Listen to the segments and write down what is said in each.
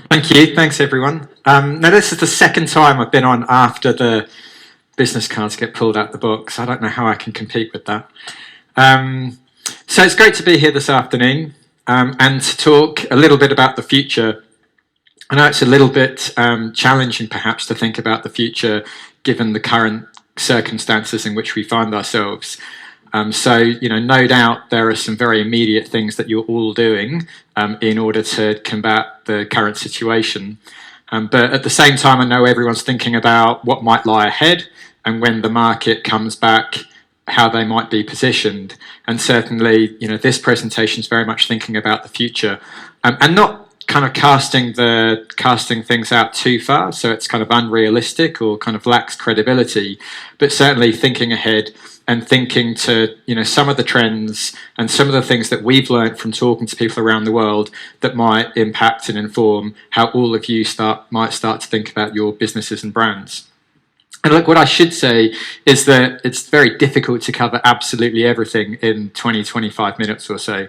Thank you. Thanks, everyone. Now, this is the second time I've been on after the business cards get pulled out the box. I don't know how I can compete with that. So it's great to be here this afternoon and to talk a little bit about the future. I know it's a little bit challenging, perhaps, to think about the future given the current circumstances in which we find ourselves. So, no doubt there are some very immediate things that you're all doing in order to combat the current situation. But at the same time, I know everyone's thinking about what might lie ahead and when the market comes back, how they might be positioned. And certainly, this presentation is very much thinking about the future and not kind of casting things out too far, so it's kind of unrealistic or kind of lacks credibility, but certainly thinking ahead and thinking to some of the trends and some of the things that we've learned from talking to people around the world that might impact and inform how all of you might start to think about your businesses and brands. And look, what I should say is that it's very difficult to cover absolutely everything in 20-25 minutes or so.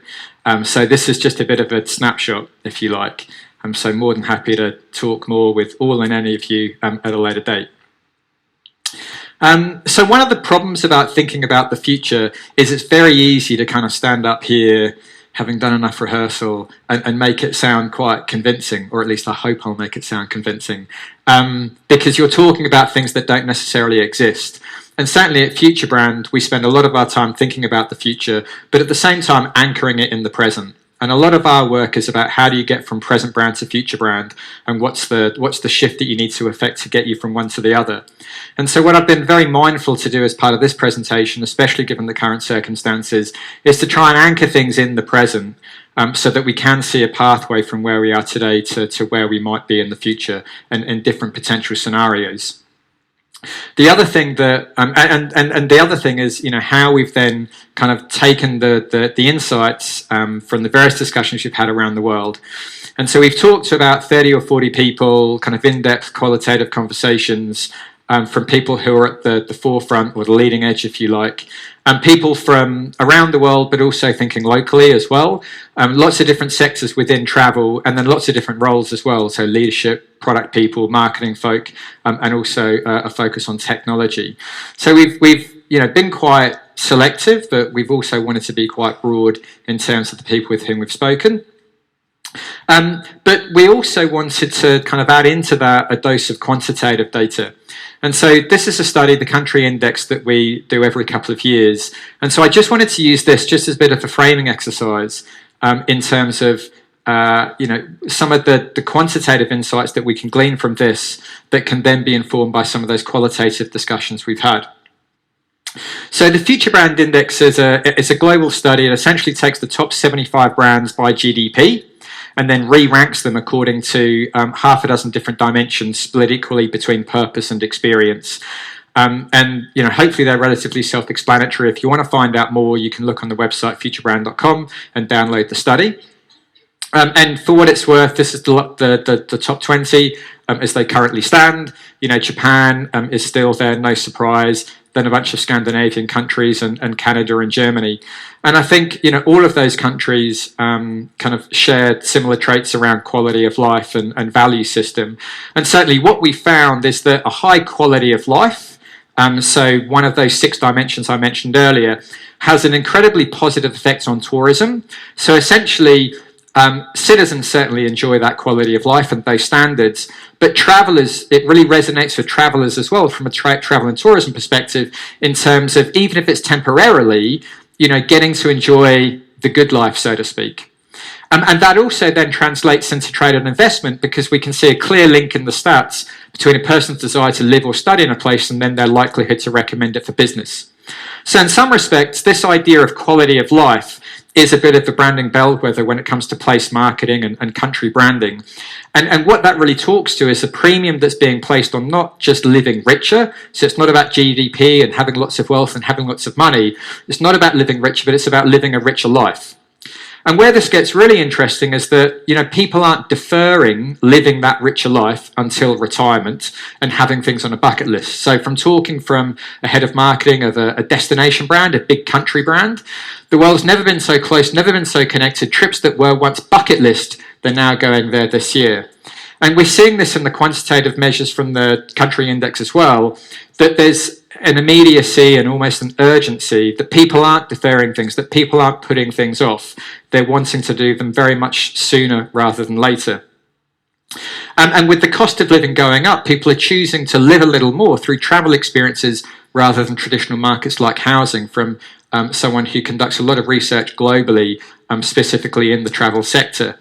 So this is just a bit of a snapshot, if you like. I'm so more than happy to talk more with all and any of you at a later date. So one of the problems about thinking about the future is it's very easy to kind of stand up here, having done enough rehearsal, and make it sound quite convincing, or at least I hope I'll make it sound convincing, because you're talking about things that don't necessarily exist. And certainly at FutureBrand, we spend a lot of our time thinking about the future, but at the same time anchoring it in the present. And a lot of our work is about how do you get from present brand to future brand, and what's the shift that you need to effect to get you from one to the other. And so what I've been very mindful to do as part of this presentation, especially given the current circumstances, is to try and anchor things in the present so that we can see a pathway from where we are today to where we might be in the future and in different potential scenarios. The other thing that, and the other thing is, how we've then kind of taken the insights from the various discussions we've had around the world. And so we've talked to about 30 or 40 people, kind of in-depth qualitative conversations from people who are at the forefront or the leading edge, if you like, and people from around the world, but also thinking locally as well. Lots of different sectors within travel, and then lots of different roles as well. So leadership, product people, marketing folk, and also a focus on technology. So we've been quite selective, but we've also wanted to be quite broad in terms of the people with whom we've spoken. But we also wanted to kind of add into that a dose of quantitative data. And so this is a study, the country index, that we do every couple of years. And so I just wanted to use this just as a bit of a framing exercise in terms of some of the quantitative insights that we can glean from this that can then be informed by some of those qualitative discussions we've had. So the FutureBrand Index is a global study. It essentially takes the top 75 brands by GDP and then re-ranks them according to half a dozen different dimensions split equally between purpose and experience. And hopefully they're relatively self-explanatory. If you want to find out more, you can look on the website futurebrand.com and download the study. And for what it's worth, this is the top 20 as they currently stand. Japan is still there, no surprise. Then a bunch of Scandinavian countries and Canada and Germany. And I think, all of those countries kind of share similar traits around quality of life and value system. And certainly what we found is that a high quality of life, so one of those 6 dimensions I mentioned earlier, has an incredibly positive effect on tourism. So essentially, citizens certainly enjoy that quality of life and those standards, but travellers, it really resonates with travellers as well from a travel and tourism perspective in terms of, even if it's temporarily, getting to enjoy the good life, so to speak. And that also then translates into trade and investment, because we can see a clear link in the stats between a person's desire to live or study in a place and then their likelihood to recommend it for business. So in some respects, this idea of quality of life is a bit of the branding bellwether when it comes to place marketing and country branding. And what that really talks to is a premium that's being placed on not just living richer. So it's not about GDP and having lots of wealth and having lots of money. It's not about living richer, but it's about living a richer life. And where this gets really interesting is that, people aren't deferring living that richer life until retirement and having things on a bucket list. So from talking from a head of marketing of a destination brand, a big country brand, the world's never been so close, never been so connected. Trips that were once bucket list, they're now going there this year. And we're seeing this in the quantitative measures from the country index as well, that there's an immediacy and almost an urgency that people aren't deferring things, that people aren't putting things off. They're wanting to do them very much sooner rather than later. And with the cost of living going up, people are choosing to live a little more through travel experiences rather than traditional markets like housing, from someone who conducts a lot of research globally, specifically in the travel sector.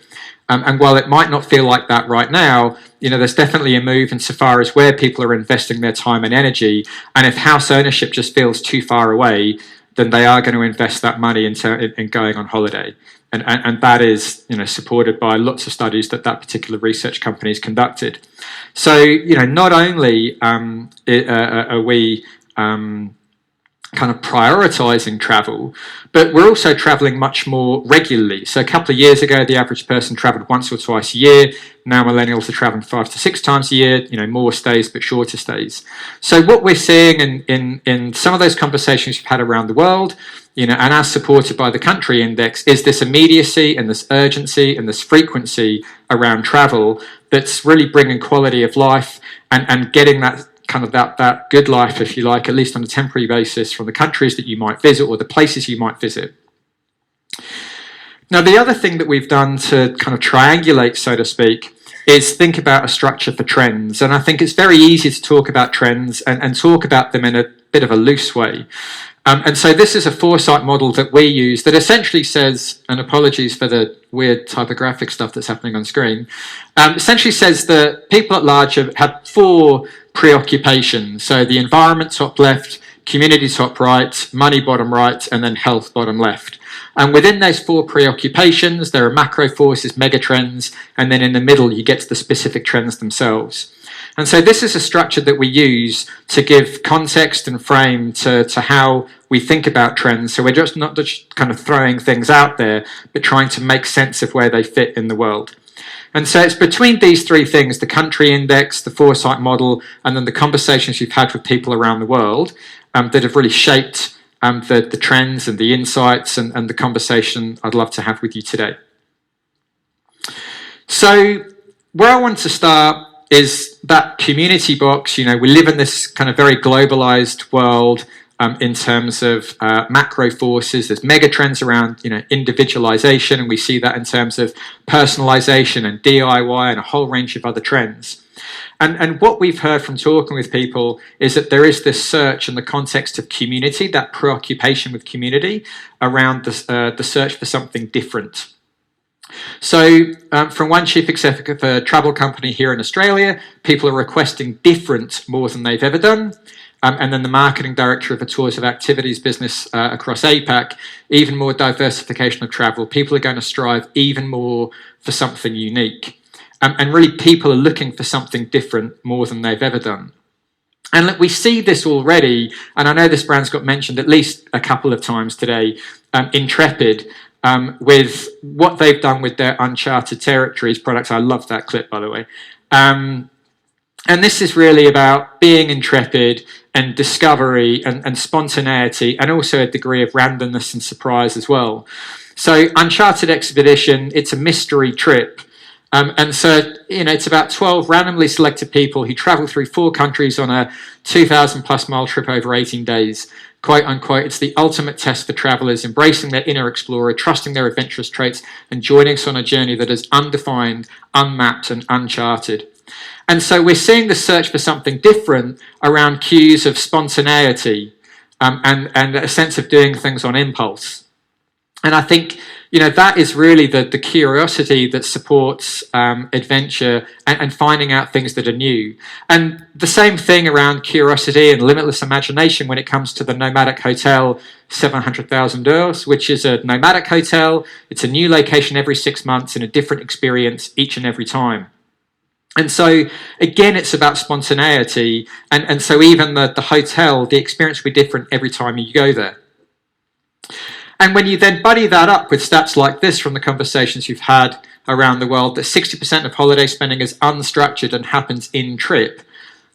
And while it might not feel like that right now, there's definitely a move insofar as where people are investing their time and energy. And if house ownership just feels too far away, then they are going to invest that money in going on holiday. And that is, supported by lots of studies that particular research company has conducted. So, not only are we kind of prioritizing travel, but we're also traveling much more regularly. So a couple of years ago, the average person traveled once or twice a year. Now millennials are traveling 5 to 6 times a year, more stays but shorter stays. So what we're seeing in some of those conversations we've had around the world, and as supported by the country index, is this immediacy and this urgency and this frequency around travel that's really bringing quality of life and getting that kind of that good life, if you like, at least on a temporary basis, from the countries that you might visit or the places you might visit. Now, the other thing that we've done to kind of triangulate, so to speak, is think about a structure for trends. And I think it's very easy to talk about trends and talk about them in a bit of a loose way. And so this is a foresight model that we use that essentially says, and apologies for the weird typographic stuff that's happening on screen, essentially says that people at large have 4 preoccupations. So the environment top left, community top right, money bottom right, and then health bottom left. And within those 4 preoccupations, there are macro forces, megatrends, and then in the middle you get to the specific trends themselves. And so this is a structure that we use to give context and frame to how we think about trends. So we're just not just kind of throwing things out there, but trying to make sense of where they fit in the world. And so it's between these 3 things, the country index, the foresight model, and then the conversations you've had with people around the world that have really shaped the trends and the insights and the conversation I'd love to have with you today. So where I want to start is that community box. We live in this kind of very globalized world in terms of macro forces. There's mega trends around individualization, and we see that in terms of personalization and DIY and a whole range of other trends. And what we've heard from talking with people is that there is this search in the context of community, that preoccupation with community around the search for something different. So from one chief executive of a travel company here in Australia, people are requesting different more than they've ever done. And then the marketing director of a tours of activities business across APAC, even more diversification of travel. People are going to strive even more for something unique. And really people are looking for something different more than they've ever done. And look, we see this already, and I know this brand's got mentioned at least a couple of times today, Intrepid, with what they've done with their Uncharted Territories products. I love that clip, by the way. And this is really about being intrepid and discovery and spontaneity, and also a degree of randomness and surprise as well. So Uncharted Expedition, it's a mystery trip. And so, it's about 12 randomly selected people who travel through 4 countries on a 2,000 plus mile trip over 18 days. Quote unquote, it's the ultimate test for travelers, embracing their inner explorer, trusting their adventurous traits, and joining us on a journey that is undefined, unmapped, and uncharted. And so we're seeing the search for something different around cues of spontaneity and a sense of doing things on impulse. And I think, that is really the curiosity that supports adventure and finding out things that are new. And the same thing around curiosity and limitless imagination when it comes to the nomadic hotel, 700,000 euros, which is a nomadic hotel. It's a new location every 6 months and a different experience each and every time. And so, again, it's about spontaneity. And so even the hotel, the experience will be different every time you go there. And when you then buddy that up with stats like this from the conversations you've had around the world, that 60% of holiday spending is unstructured and happens in trip,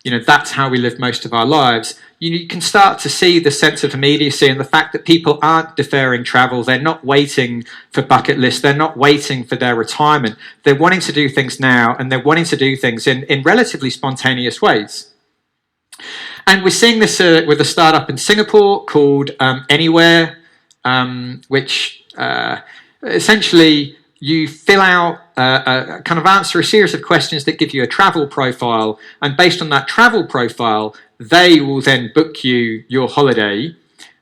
that's how we live most of our lives, you can start to see the sense of immediacy and the fact that people aren't deferring travel. They're not waiting for bucket lists. They're not waiting for their retirement. They're wanting to do things now, and they're wanting to do things in relatively spontaneous ways. And we're seeing this with a startup in Singapore called Anywhere, which essentially you fill out kind of answer a series of questions that give you a travel profile, and based on that travel profile, they will then book you your holiday.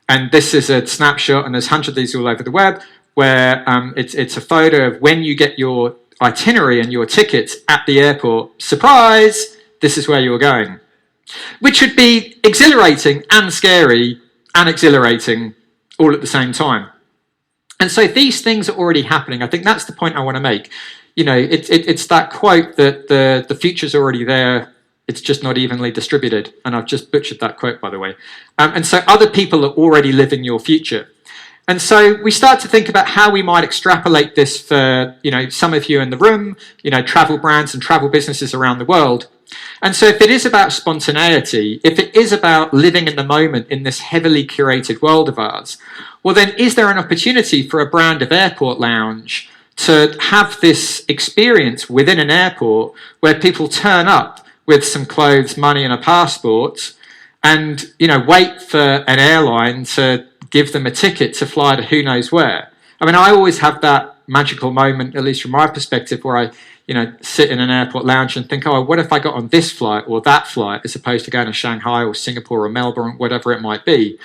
And this is a snapshot, and there's hundreds of these all over the web, where it's a photo of when you get your itinerary and your tickets at the airport. Surprise! This is where you're going. Which would be exhilarating and scary and exhilarating all at the same time. And so these things are already happening. I think that's the point I want to make. It's that quote that the future's already there, it's just not evenly distributed. And I've just butchered that quote, by the way. And so other people are already living your future. And so we start to think about how we might extrapolate this for, some of you in the room, travel brands and travel businesses around the world. And so if it is about spontaneity, if it is about living in the moment in this heavily curated world of ours, well then is there an opportunity for a brand of airport lounge to have this experience within an airport where people turn up with some clothes, money and a passport and, wait for an airline to give them a ticket to fly to who knows where? I mean, I always have that magical moment, at least from my perspective, where I sit in an airport lounge and think, oh, what if I got on this flight or that flight as opposed to going to Shanghai or Singapore or Melbourne, whatever it might be.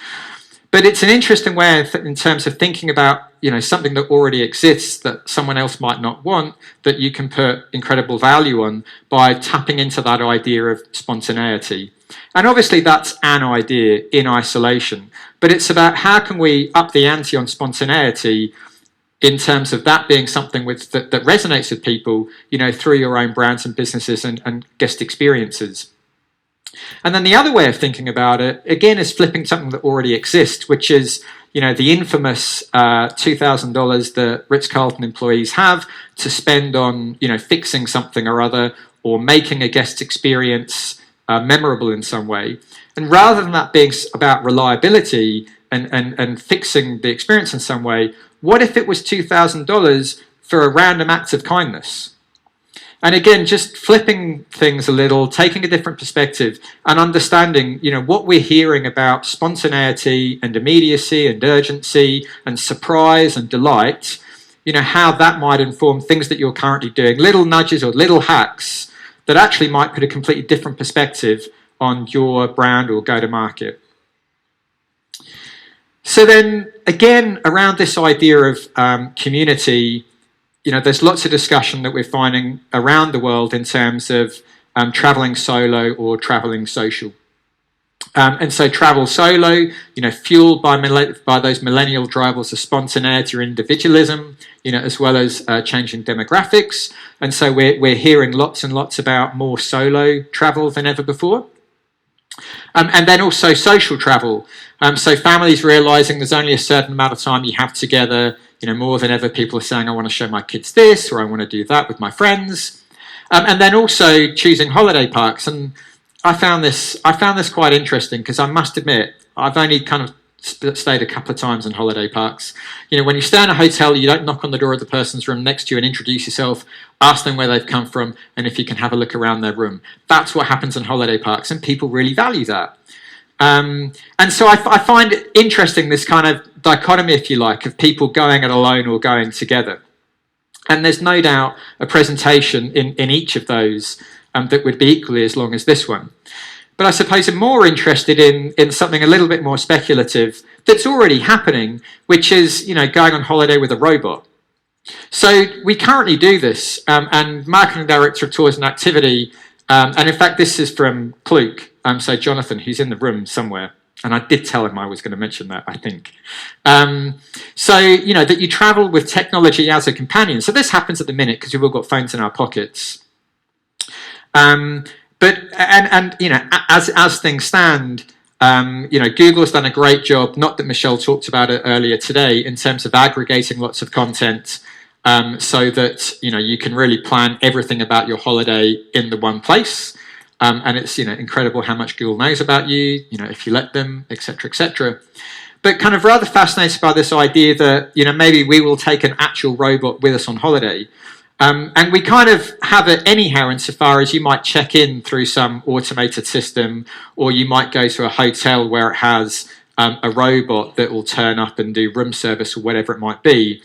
But it's an interesting way in terms of thinking about, something that already exists that someone else might not want, that you can put incredible value on by tapping into that idea of spontaneity. And obviously that's an idea in isolation, but it's about how can we up the ante on spontaneity in terms of that being something that resonates with people, through your own brands and businesses and guest experiences. And then the other way of thinking about it, again, is flipping something that already exists, which is, the infamous $2,000 that Ritz-Carlton employees have to spend on, fixing something or other or making a guest experience memorable in some way. And rather than that being about reliability and fixing the experience in some way, what if it was $2,000 for a random act of kindness? And again, just flipping things a little, taking a different perspective and understanding, what we're hearing about spontaneity and immediacy and urgency and surprise and delight, how that might inform things that you're currently doing, little nudges or little hacks that actually might put a completely different perspective on your brand or go-to-market. So then, again, around this idea of community, there's lots of discussion that we're finding around the world in terms of traveling solo or traveling social. And so travel solo, fueled by those millennial drivers of spontaneity or individualism, as well as changing demographics. And so we're hearing lots and lots about more solo travel than ever before. And then also social travel. So families realizing there's only a certain amount of time you have together. More than ever, people are saying, I want to show my kids this, or I want to do that with my friends. And then also choosing holiday parks. And I found this quite interesting because I must admit, I've only kind of stayed a couple of times in holiday parks. When you stay in a hotel, you don't knock on the door of the person's room next to you and introduce yourself, ask them where they've come from, and if you can have a look around their room. That's what happens in holiday parks, and people really value that. And so I find it interesting, this kind of dichotomy, if you like, of people going it alone or going together. And there's no doubt a presentation in each of those that would be equally as long as this one. But I suppose I'm more interested in something a little bit more speculative that's already happening, which is, going on holiday with a robot. So we currently do this, and Marketing Director of Tours and Activity, and in fact this is from Klook, so Jonathan, who's in the room somewhere, and I did tell him I was going to mention that, I think. So, that you travel with technology as a companion. So this happens at the minute because we've all got phones in our pockets. But as things stand, Google's done a great job, not that Michelle talked about it earlier today, in terms of aggregating lots of content so that you can really plan everything about your holiday in the one place. and it's incredible how much Google knows about you, if you let them, etc., etc. But kind of rather fascinated by this idea that maybe we will take an actual robot with us on holiday. And we kind of have it anyhow, insofar as you might check in through some automated system, or you might go to a hotel where it has a robot that will turn up and do room service or whatever it might be.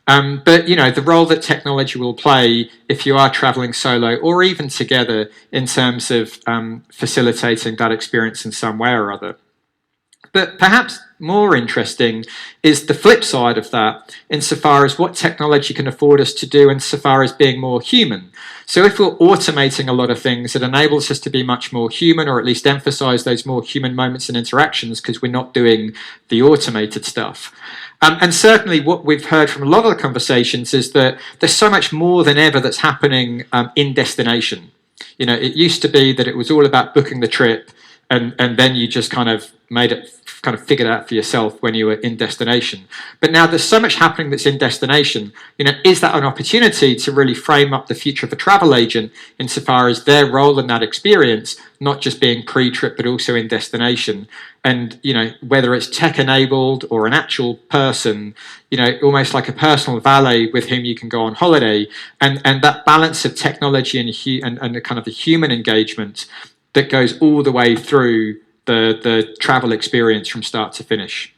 But the role that technology will play if you are traveling solo or even together in terms of facilitating that experience in some way or other. But perhaps more interesting is the flip side of that, insofar as what technology can afford us to do insofar as being more human. So if we're automating a lot of things, it enables us to be much more human, or at least emphasize those more human moments and interactions, because we're not doing the automated stuff. And certainly what we've heard from a lot of the conversations is that there's so much more than ever that's happening in destination. It used to be that it was all about booking the trip, and then you just kind of figured out for yourself when you were in destination. But now there's so much happening that's in destination. Is that an opportunity to really frame up the future of a travel agent insofar as their role in that experience, not just being pre-trip but also in destination? And whether it's tech-enabled or an actual person, almost like a personal valet with whom you can go on holiday, and that balance of technology and the kind of the human engagement that goes all the way through the travel experience from start to finish.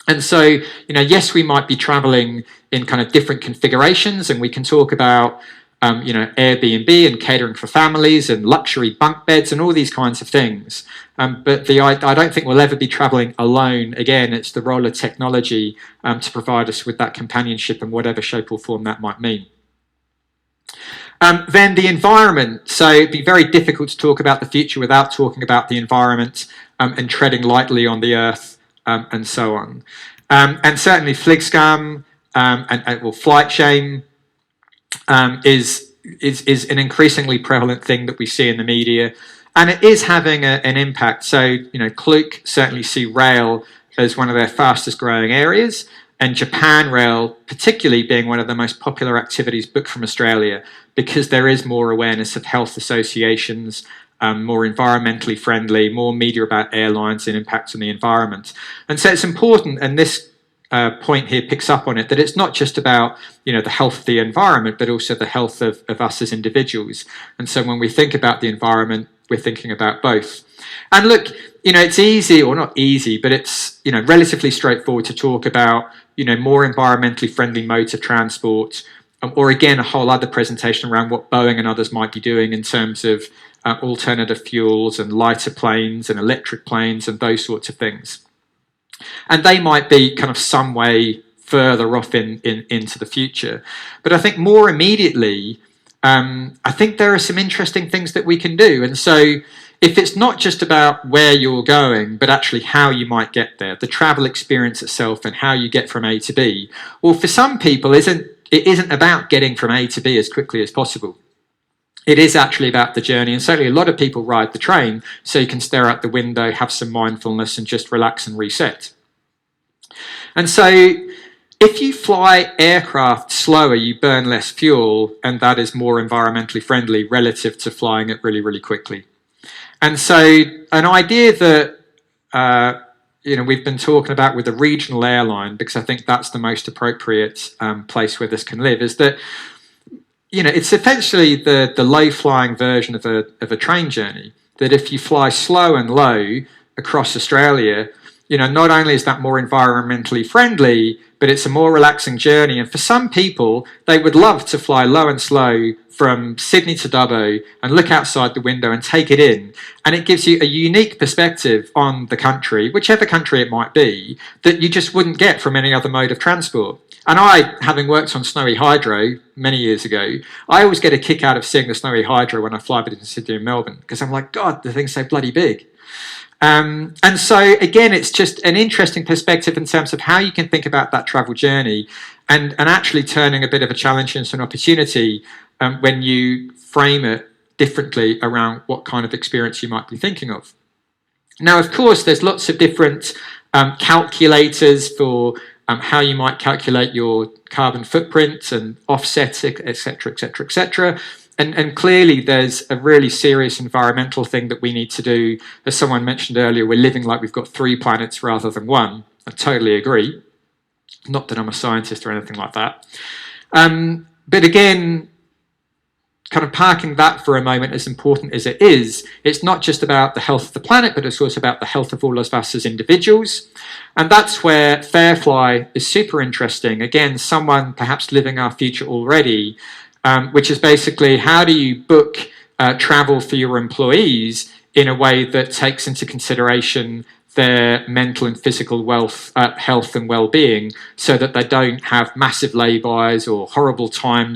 And so, yes, we might be traveling in kind of different configurations, and we can talk about, Airbnb and catering for families and luxury bunk beds and all these kinds of things. But I don't think we'll ever be traveling alone again. It's the role of technology to provide us with that companionship in whatever shape or form that might mean. Then the environment. So it'd be very difficult to talk about the future without talking about the environment and treading lightly on the earth and so on. And certainly Fligskam and flight shame is an increasingly prevalent thing that we see in the media, and it is having an impact. So Klook certainly see rail as one of their fastest growing areas, and Japan Rail particularly being one of the most popular activities booked from Australia, because there is more awareness of health associations, more environmentally friendly, more media about airlines and impacts on the environment. And so it's important, and this point here picks up on it, that it's not just about the health of the environment, but also the health of us as individuals. And so when we think about the environment, we're thinking about both. And look, it's easy, or not easy, but it's relatively straightforward to talk about more environmentally friendly modes of transport, or again a whole other presentation around what Boeing and others might be doing in terms of alternative fuels and lighter planes and electric planes and those sorts of things. And they might be kind of some way further off into the future. But I think more immediately, I think there are some interesting things that we can do. And so if it's not just about where you're going, but actually how you might get there, the travel experience itself and how you get from A to B, well, for some people, it isn't about getting from A to B as quickly as possible. It is actually about the journey, and certainly a lot of people ride the train so you can stare out the window, have some mindfulness, and just relax and reset. And so if you fly aircraft slower, you burn less fuel, and that is more environmentally friendly relative to flying it really, really quickly. And so an idea that we've been talking about with a regional airline, because I think that's the most appropriate place where this can live, is that it's essentially the low-flying version of a train journey. That if you fly slow and low across Australia, not only is that more environmentally friendly, but it's a more relaxing journey. And for some people, they would love to fly low and slow from Sydney to Dubbo and look outside the window and take it in. And it gives you a unique perspective on the country, whichever country it might be, that you just wouldn't get from any other mode of transport. And I, having worked on Snowy Hydro many years ago, I always get a kick out of seeing the Snowy Hydro when I fly between Sydney and Melbourne, because I'm like, God, the thing's so bloody big. And so, again, it's just an interesting perspective in terms of how you can think about that travel journey and actually turning a bit of a challenge into an opportunity when you frame it differently around what kind of experience you might be thinking of. Now, of course, there's lots of different calculators for how you might calculate your carbon footprint and offset it, etc., etc., etc. And clearly there's a really serious environmental thing that we need to do. As someone mentioned earlier, we're living like we've got 3 planets rather than 1. I totally agree. Not that I'm a scientist or anything like that. But again, kind of parking that for a moment, as important as it is, it's not just about the health of the planet, but it's also about the health of all of us as individuals. And that's where Fairfly is super interesting. Again, someone perhaps living our future already, which is basically how do you book travel for your employees in a way that takes into consideration their mental and physical health and well-being, so that they don't have massive lay-bys or horrible time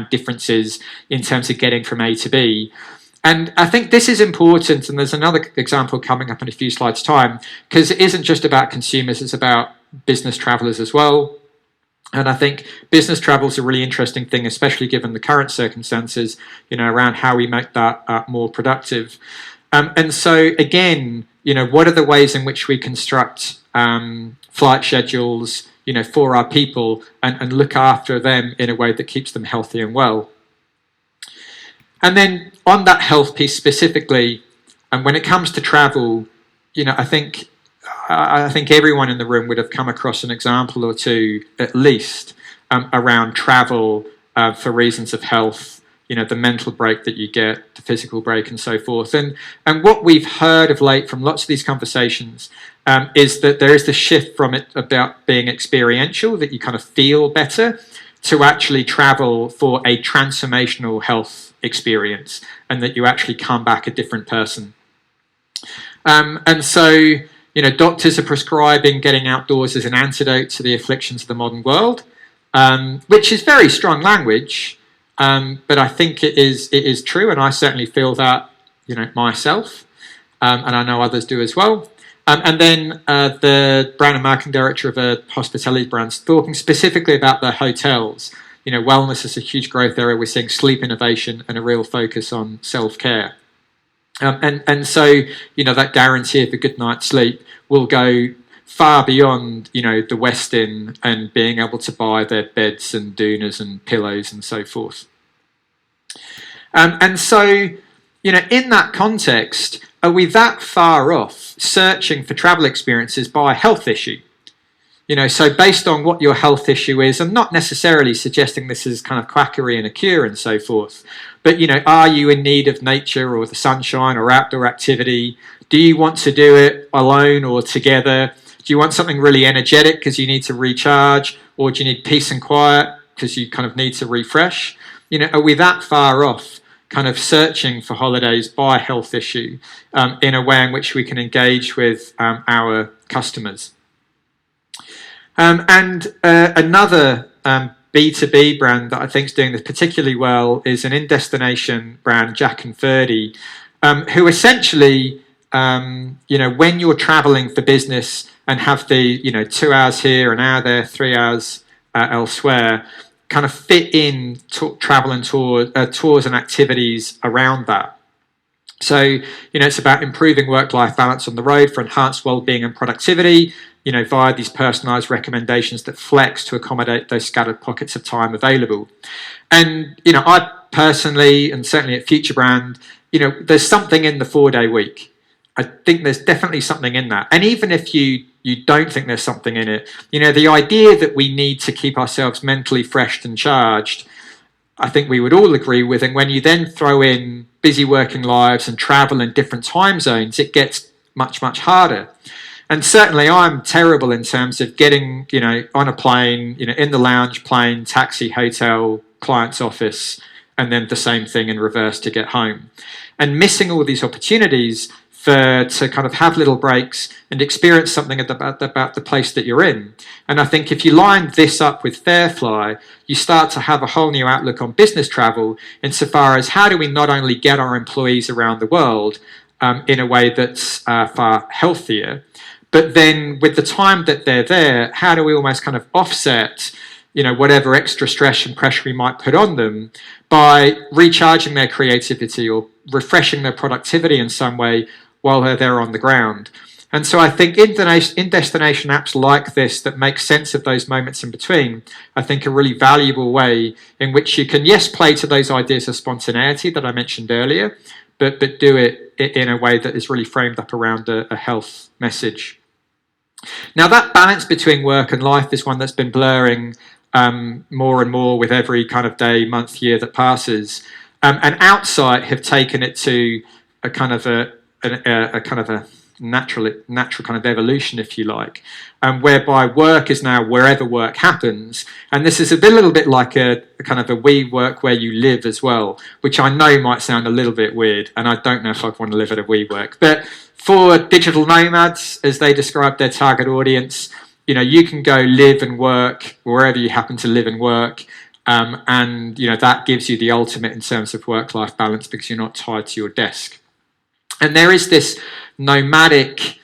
differences in terms of getting from A to B. And I think this is important, and there's another example coming up in a few slides' time, because it isn't just about consumers, it's about business travelers as well. And I think business travel is a really interesting thing, especially given the current circumstances, around how we make that more productive. And so again, what are the ways in which we construct flight schedules, for our people and look after them in a way that keeps them healthy and well. And then on that health piece specifically, and when it comes to travel, I think everyone in the room would have come across an example or two, at least, around travel for reasons of health. The mental break that you get, the physical break, and so forth. And what we've heard of late from lots of these conversations is that there is the shift from it about being experiential, that you kind of feel better, to actually travel for a transformational health experience, and that you actually come back a different person. And so, doctors are prescribing getting outdoors as an antidote to the afflictions of the modern world, which is very strong language. But I think it is true, and I certainly feel that, myself, and I know others do as well. And then the brand and marketing director of a hospitality brand talking specifically about the hotels. Wellness is a huge growth area. We're seeing sleep innovation and a real focus on self-care. And so, that guarantee of a good night's sleep will go far beyond, the Westin and being able to buy their beds and doonas and pillows and so forth. And so, in that context, are we that far off searching for travel experiences by health issue? So based on what your health issue is, I'm not necessarily suggesting this is kind of quackery and a cure and so forth, but, are you in need of nature or the sunshine or outdoor activity? Do you want to do it alone or together? Do you want something really energetic because you need to recharge, or do you need peace and quiet because you kind of need to refresh? Are we that far off kind of searching for holidays by health issue in a way in which we can engage with our customers? And another B2B brand that I think is doing this particularly well is an in-destination brand, Jack and Ferdy, who essentially, when you're traveling for business and have the 2 hours here, an hour there, 3 hours elsewhere, kind of fit in travel and tours and activities around that. So it's about improving work-life balance on the road for enhanced well-being and productivity, via these personalised recommendations that flex to accommodate those scattered pockets of time available. And I personally, and certainly at FutureBrand, there's something in the 4-day week. I think there's definitely something in that. And even if you don't think there's something in it, the idea that we need to keep ourselves mentally fresh and charged, I think we would all agree with. And when you then throw in busy working lives and travel in different time zones, it gets much, much harder. And certainly I'm terrible in terms of getting, on a plane, in the lounge, plane, taxi, hotel, client's office, and then the same thing in reverse to get home. And missing all these opportunities to kind of have little breaks and experience something about the place that you're in. And I think if you line this up with Fairfly, you start to have a whole new outlook on business travel insofar as how do we not only get our employees around the world in a way that's far healthier, but then with the time that they're there, how do we almost kind of offset whatever extra stress and pressure we might put on them by recharging their creativity or refreshing their productivity in some way while they're there on the ground. And so I think in-destination apps like this that make sense of those moments in between, I think a really valuable way in which you can, yes, play to those ideas of spontaneity that I mentioned earlier, but do it in a way that is really framed up around a health message. Now, that balance between work and life is one that's been blurring more and more with every kind of day, month, year that passes. And Outside have taken it to a kind of a natural kind of evolution, if you like, whereby work is now wherever work happens. And this is a little bit like a kind of a we work where you live as well, which I know might sound a little bit weird, and I don't know if I'd want to live at a we work. But for digital nomads, as they describe their target audience, you can go live and work wherever you happen to live and work. And that gives you the ultimate in terms of work-life balance because you're not tied to your desk. And there is this nomadic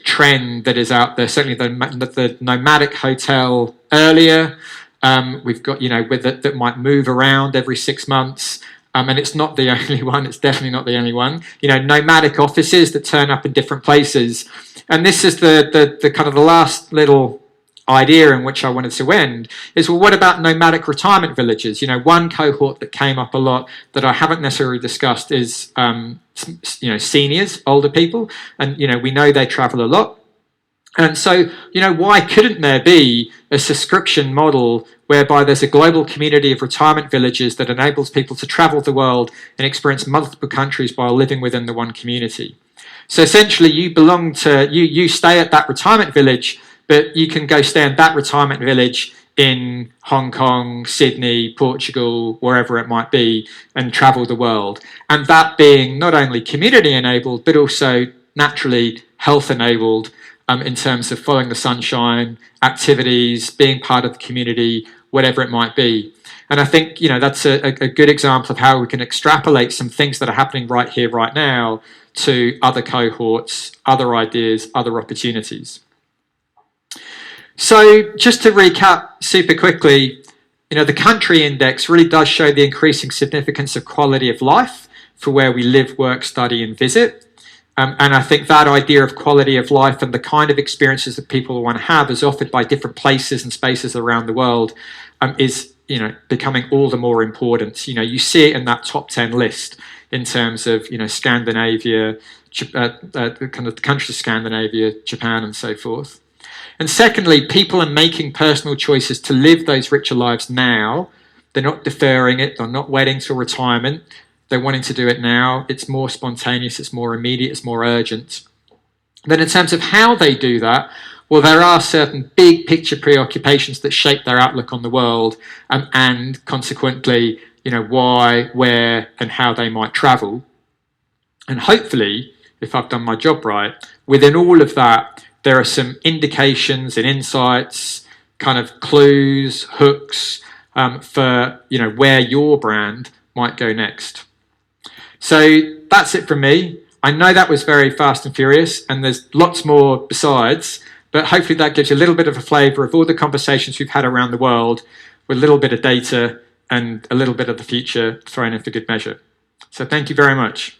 trend that is out there, certainly the nomadic hotel earlier. We've got, that might move around every 6 months. And it's not the only one, it's definitely not the only one. Nomadic offices that turn up in different places. And this is the kind of the last little idea in which I wanted to end is, well, what about nomadic retirement villages? One cohort that came up a lot that I haven't necessarily discussed is, seniors, older people. And, we know they travel a lot. And so, why couldn't there be a subscription model whereby there's a global community of retirement villages that enables people to travel the world and experience multiple countries while living within the one community? So essentially, you stay at that retirement village, but you can go stay in that retirement village in Hong Kong, Sydney, Portugal, wherever it might be, and travel the world. And that being not only community enabled, but also naturally health enabled, in terms of following the sunshine, activities, being part of the community, whatever it might be. And I think, that's a good example of how we can extrapolate some things that are happening right here, right now, to other cohorts, other ideas, other opportunities. So just to recap super quickly, the country index really does show the increasing significance of quality of life for where we live, work, study, and visit. And I think that idea of quality of life and the kind of experiences that people want to have as offered by different places and spaces around the world is, becoming all the more important. You see it in that top 10 list in terms of, Scandinavia, kind of the countries of Scandinavia, Japan, and so forth. And secondly, people are making personal choices to live those richer lives now. They're not deferring it. They're not waiting till retirement. They're wanting to do it now. It's more spontaneous. It's more immediate. It's more urgent. Then in terms of how they do that, well, there are certain big picture preoccupations that shape their outlook on the world, and consequently, why, where, and how they might travel. And hopefully, if I've done my job right, within all of that, there are some indications and insights, kind of clues, hooks for where your brand might go next. So that's it from me. I know that was very fast and furious, and there's lots more besides, but hopefully that gives you a little bit of a flavour of all the conversations we've had around the world with a little bit of data and a little bit of the future thrown in for good measure. So thank you very much.